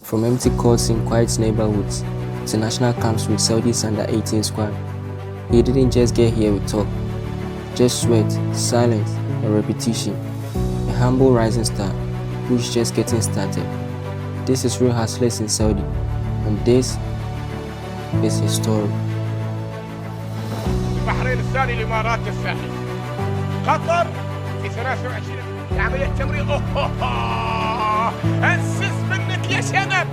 From empty courts in quiet neighborhoods to national camps with Saudi's under-18 squad, he didn't just get here with talk, just sweat, silence, and repetition. A humble rising star who's just getting started. This is real hustlers in Saudi, and this is his story. البحرين الثاني الامارات الساحل قطر في 23 عمليه تمرير اسس منك يا شنب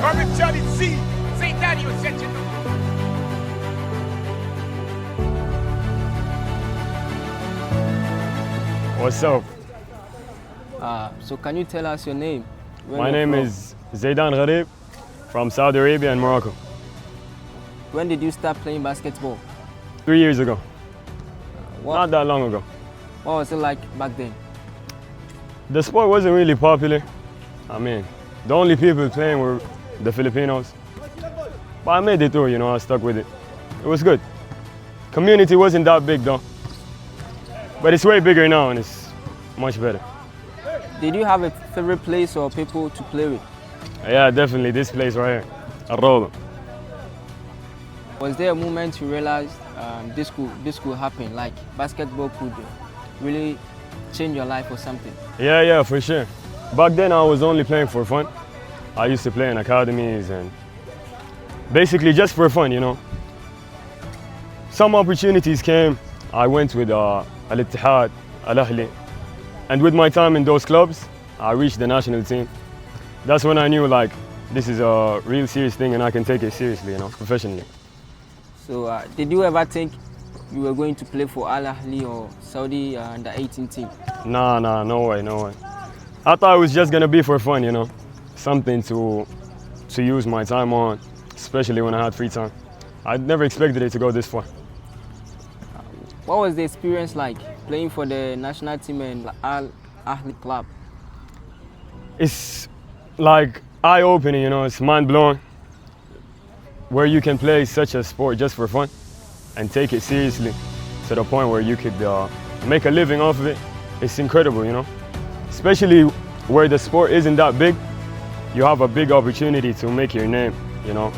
وبالتالي تزيد زيدان يسجل. What's up? So can you tell us your name? My name is Zidan from Saudi Arabia and Morocco. When did you start playing basketball? 3 years ago. What, Not that long ago. what was it like back then? The sport wasn't really popular. I mean, the only people playing were the Filipinos. But I made it through, I stuck with it. It was good. Community wasn't that big though. But it's way bigger now and it's much better. Did you have a favorite place or people to play with? Yeah, definitely this place right here, Arroba. Was there a moment you realized this could happen, like basketball could really change your life or something? Yeah, for sure. Back then I was only playing for fun. I used to play in academies and basically just for fun, Some opportunities came. I went with Al-Ittihad, Al-Ahli. And with my time in those clubs, I reached the national team. That's when I knew this is a real serious thing and I can take it seriously, professionally. So did you ever think you were going to play for Al-Ahli or Saudi under-18 team? Nah, no way. I thought it was just gonna be for fun, something to use my time on, especially when I had free time. I never expected it to go this far. What was the experience like playing for the national team and Al-Ahli club? It's like eye-opening, it's mind-blowing. Where you can play such a sport just for fun and take it seriously to the point where you could make a living off of it. It's incredible, Especially where the sport isn't that big, you have a big opportunity to make your name,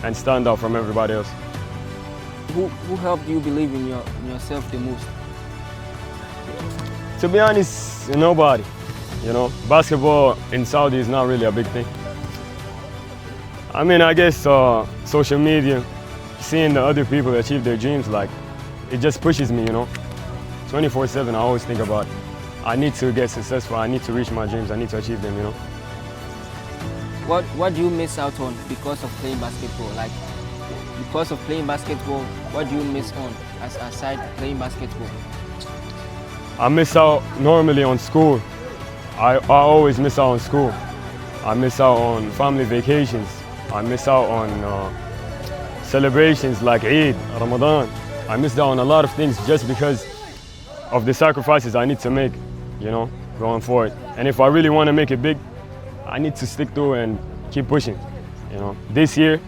and stand out from everybody else. Who helped you believe in yourself the most? To be honest, nobody. Basketball in Saudi is not really a big thing. I mean, I guess social media, seeing the other people achieve their dreams, it just pushes me, 24/7, I always think about, I need to get successful, I need to reach my dreams, I need to achieve them, What do you miss out on because of playing basketball? Because of playing basketball, what do you miss on aside playing basketball? I miss out normally on school. I always miss out on school. I miss out on family vacations. I miss out on celebrations like Eid, Ramadan. I miss out on a lot of things just because of the sacrifices I need to make, going forward. And if I really want to make it big, I need to stick through and keep pushing, This year,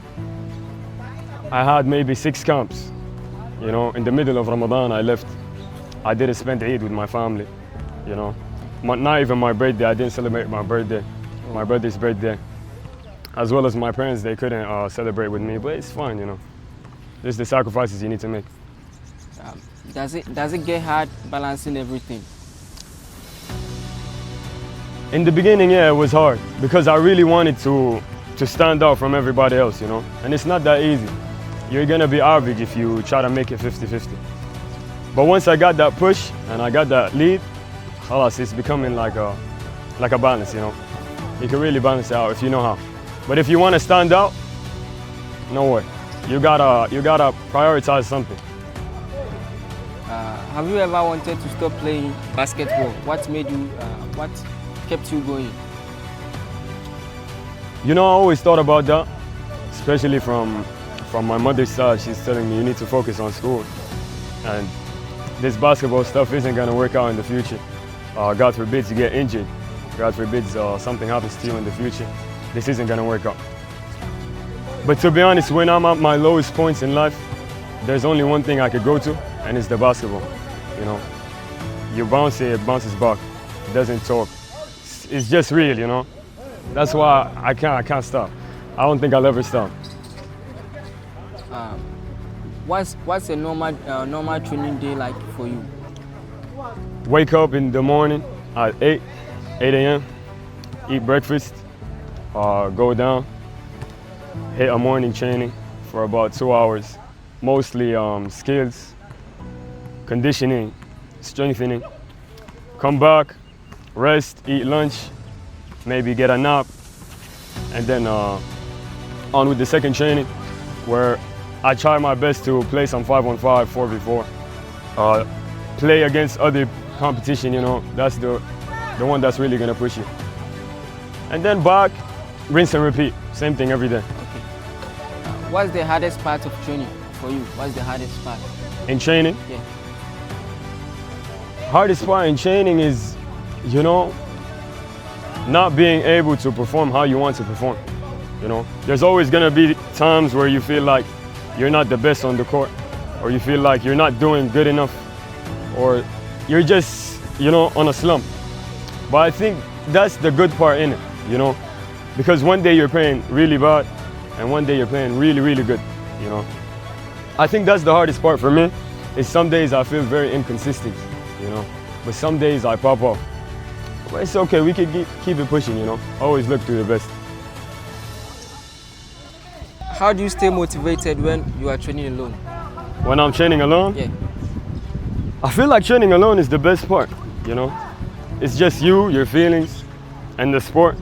I had maybe 6 camps, In the middle of Ramadan, I left. I didn't spend Eid with my family, Not even my birthday. I didn't celebrate my birthday, my brother's birthday. As well as my parents, they couldn't celebrate with me, but it's fine, There's the sacrifices you need to make. Does it get hard balancing everything? In the beginning, yeah, it was hard because I really wanted to stand out from everybody else, And it's not that easy. You're gonna be average if you try to make it 50-50. But once I got that push and I got that lead, it's becoming like a balance, You can really balance it out if you know how. But if you want to stand out, no way. You gotta prioritize something. Have you ever wanted to stop playing basketball? What kept you going? I always thought about that, especially from my mother's side. She's telling me you need to focus on school. And this basketball stuff isn't gonna work out in the future. God forbid you get injured. God forbid something happens to you in the future. This isn't gonna work out. But to be honest, when I'm at my lowest points in life, there's only one thing I could go to, and it's the basketball. You bounce it bounces back. It doesn't talk. It's just real, That's why I can't stop. I don't think I'll ever stop. What's a normal training day like for you? Wake up in the morning at 8 a.m., eat breakfast, go down, hit a morning training for about 2 hours, mostly skills, conditioning, strengthening. Come back, rest, eat lunch, maybe get a nap, and then on with the second training, where I try my best to play some 5-on-5, 4v4, play against other competition, you know, that's the one that's really gonna push you. And then back, rinse and repeat, same thing every day. Okay. What's the hardest part of training for you? What's the hardest part? In training? Yeah. Hardest part in training is, you know, not being able to perform how you want to perform. You know, there's always gonna be times where you feel like you're not the best on the court, or you feel like you're not doing good enough, or you're just, you know, on a slump. But I think that's the good part in it, you know, because one day you're playing really bad, and one day you're playing really, really good, you know. I think that's the hardest part for me, is some days I feel very inconsistent, you know, but some days I pop off. But it's okay, we can keep it pushing, you know, always look to the best. How do you stay motivated when you are training alone? When I'm training alone? Yeah. I feel like training alone is the best part, you know. It's just you, your feelings, and the sport.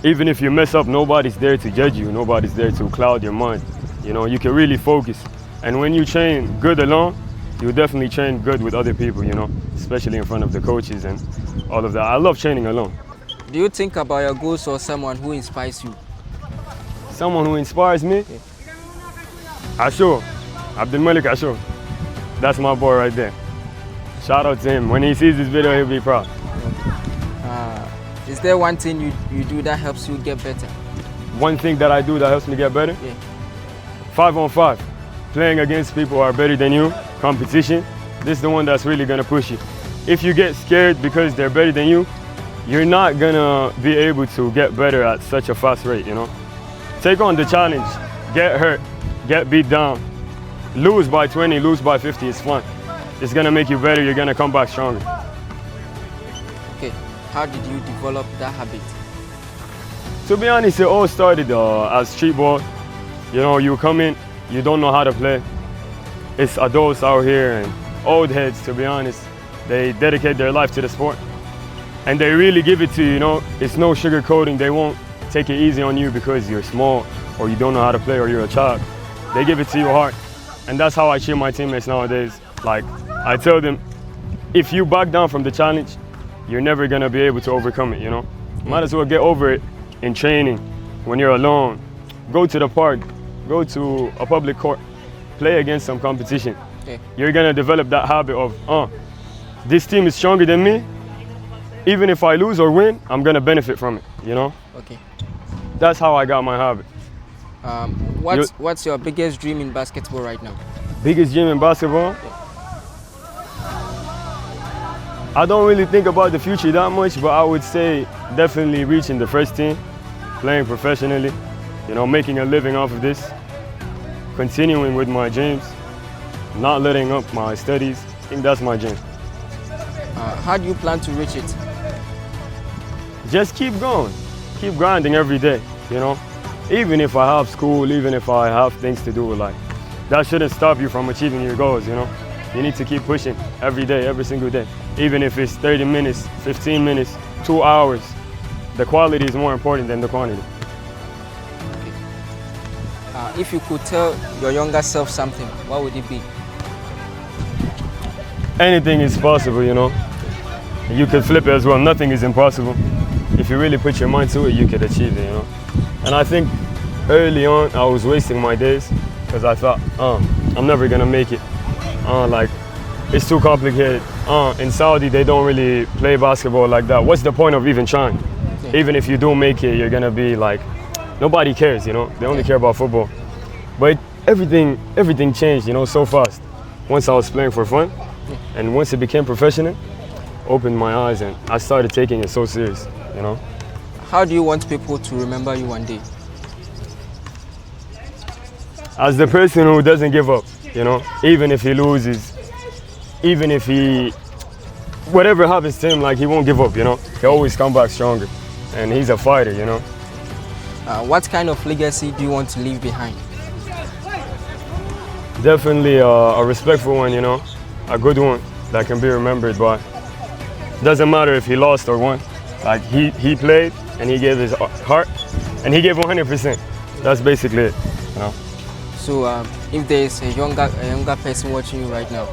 Even if you mess up, nobody's there to judge you, nobody's there to cloud your mind. You know, you can really focus. And when you train good alone, you definitely train good with other people, you know, especially in front of the coaches and all of that. I love training alone. Do you think about your goals or someone who inspires you? Someone who inspires me? Yeah. Ashur, Abdul Malik Ashur. That's my boy right there. Shout out to him. When he sees this video, he'll be proud. Is there one thing you do that helps you get better? One thing that I do that helps me get better? Yeah. 5-on-5. Playing against people who are better than you, competition. This is the one that's really gonna push you. If you get scared because they're better than you, you're not gonna be able to get better at such a fast rate, you know? Take on the challenge, get hurt, get beat down, lose by 20, lose by 50, it's fun. It's gonna make you better, you're gonna come back stronger. Okay, how did you develop that habit? To be honest, it all started as street ball. You know, you come in, you don't know how to play. It's adults out here and old heads, to be honest. They dedicate their life to the sport. And they really give it to you, you know. It's no sugarcoating, they won't take it easy on you because you're small or you don't know how to play or you're a child. They give it to you hard. And that's how I treat my teammates nowadays. Like, I tell them, if you back down from the challenge, you're never gonna be able to overcome it, you know? Might as well get over it in training, when you're alone. Go to the park, go to a public court, play against some competition. Okay. You're gonna develop that habit of, this team is stronger than me. Even if I lose or win, I'm gonna benefit from it, you know? Okay. That's how I got my habit. What's your biggest dream in basketball right now? Biggest dream in basketball? I don't really think about the future that much, but I would say definitely reaching the first team, playing professionally, you know, making a living off of this, continuing with my dreams, not letting up my studies. I think that's my dream. How do you plan to reach it? Just keep going, keep grinding every day, you know. Even if I have school, even if I have things to do, like, that shouldn't stop you from achieving your goals, you know. You need to keep pushing every day, every single day. Even if it's 30 minutes, 15 minutes, 2 hours, the quality is more important than the quantity. Okay. If you could tell your younger self something, what would it be? Anything is possible, you know. You could flip it as well. Nothing is impossible. If you really put your mind to it, you could achieve it, you know. And I think early on, I was wasting my days because I thought, I'm never gonna make it. Like, it's too complicated. In Saudi, they don't really play basketball like that. What's the point of even trying? Yeah. Even if you do make it, you're gonna be like, nobody cares, you know. They only care about football. But everything changed, you know, so fast. Once I was playing for fun, and once it became professional, opened my eyes and I started taking it so serious, you know. How do you want people to remember you one day? as the person who doesn't give up, you know, even if he loses, even if whatever happens to him, like he won't give up, you know. He always come back stronger, and he's a fighter, you know. What kind of legacy do you want to leave behind? Definitely a respectful one, you know, a good one that can be remembered by. Doesn't matter if he lost or won. Like he played and he gave his heart and he gave 100%. That's basically it, you know. So if there's a younger person watching you right now,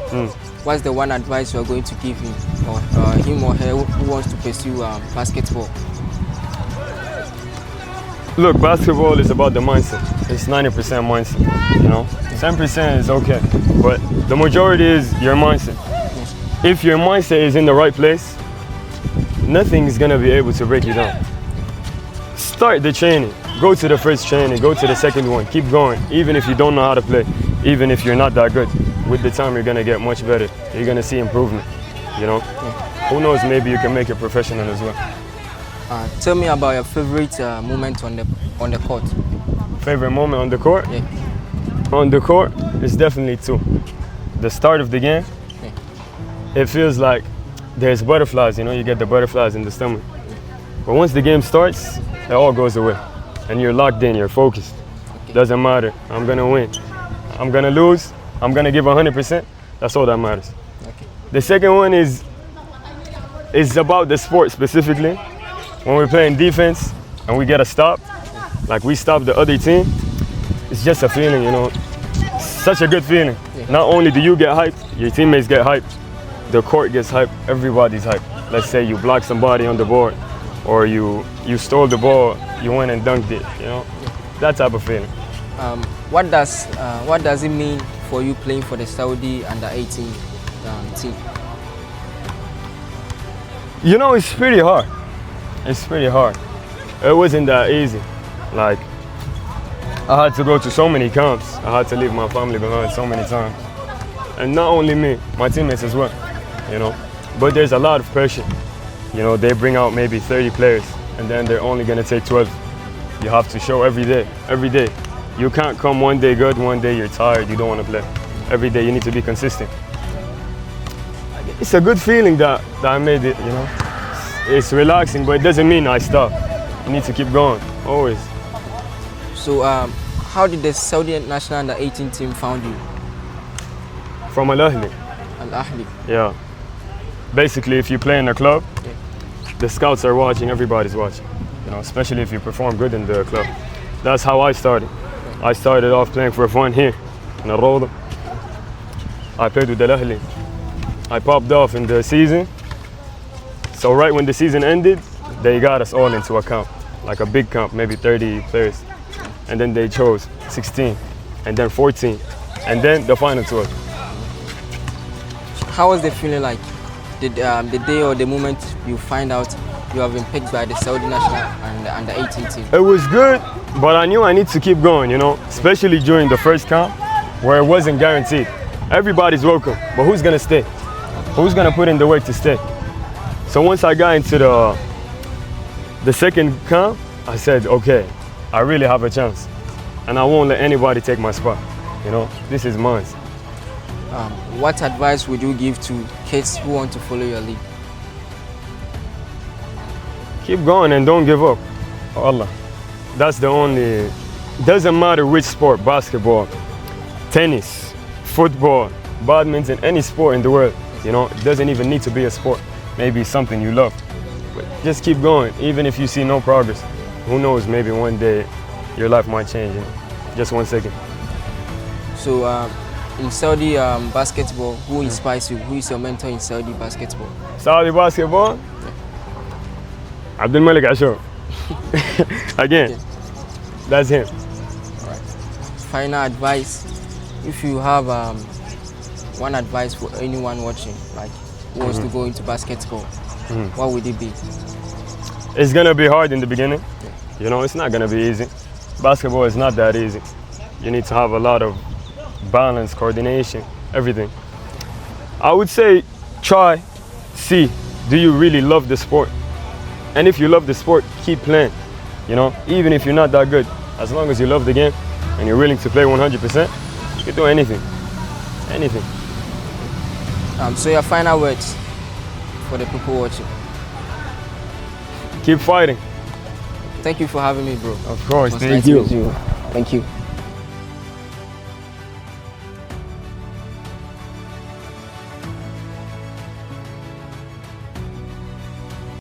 what's the one advice you're going to give him or her who wants to pursue basketball? Look, basketball is about the mindset. It's 90% mindset, you know. 10% is okay, but the majority is your mindset. If your mindset is in the right place, nothing is gonna be able to break you down. Start the training. Go to the first training, go to the second one, keep going. Even if you don't know how to play, even if you're not that good, with the time you're gonna get much better. You're gonna see improvement, you know. Who knows, maybe you can make it professional as well. Tell me about your favorite moment on the court. Favorite moment on the court? Yeah. On the court, it's definitely two. The start of the game, it feels like there's butterflies, you know, you get the butterflies in the stomach. But once the game starts, it all goes away. And you're locked in, you're focused. Doesn't matter, I'm gonna win. I'm gonna lose, I'm gonna give 100%. That's all that matters. Okay. The second one is about the sport specifically. When we're playing defense and we get a stop, like we stop the other team, it's just a feeling, you know. Such a good feeling. Not only do you get hyped, your teammates get hyped, the court gets hyped, everybody's hyped. Let's say you block somebody on the board, or you stole the ball, you went and dunked it, you know. That type of feeling. What does it mean for you playing for the Saudi under-18 team? You know, it's pretty hard. It's pretty hard. It wasn't that easy. Like, I had to go to so many camps. I had to leave my family behind so many times. And not only me, my teammates as well, you know. But there's a lot of pressure. You know, they bring out maybe 30 players and then they're only gonna take 12. You have to show every day, every day. You can't come one day good, one day you're tired, you don't wanna play. Every day you need to be consistent. It's a good feeling that I made it, you know. It's relaxing, but it doesn't mean I stop. You need to keep going, always. So how did the Saudi national under-18 team found you? From Al Ahly. Al Ahly. Yeah. Basically, if you play in a club, the scouts are watching, everybody's watching. You know, especially if you perform good in the club. That's how I started. I started off playing for fun here in Al Rawda. I played with Al Ahly. I popped off in the season. So right when the season ended, they got us all into a camp, like a big camp, maybe 30 players. And then they chose 16, and then 14, and then the final 12. How was the feeling like the day or the moment you find out you have been picked by the Saudi national and under-18 team? It was good, but I knew I need to keep going, you know, especially during the first camp where it wasn't guaranteed. Everybody's welcome, but who's gonna stay? Who's gonna put in the work to stay? So once I got into the second camp, I said, okay, I really have a chance. And I won't let anybody take my spot. You know, this is mine. What advice would you give to kids who want to follow your lead? Keep going and don't give up. Allah. That's the only, doesn't matter which sport, basketball, tennis, football, badminton, any sport in the world. You know, it doesn't even need to be a sport. Maybe something you love. But just keep going, even if you see no progress. Who knows, maybe one day your life might change in just 1 second. So in Saudi basketball, who inspires you? Who is your mentor in Saudi basketball? Saudi basketball? Abdul Malik Ashur. Again, that's him. All right. Final advice, if you have one advice for anyone watching, like who wants to go into basketball, what would it be? It's gonna be hard in the beginning. You know, it's not gonna be easy. Basketball is not that easy. You need to have a lot of balance, coordination, everything. I would say try, see, do you really love the sport? And if you love the sport, keep playing. You know, even if you're not that good, as long as you love the game, and you're willing to play 100%, you can do anything. Anything. So your final words for the people watching. Keep fighting. Thank you for having me, bro. Of course, It was thank nice to you. meet you. Thank you.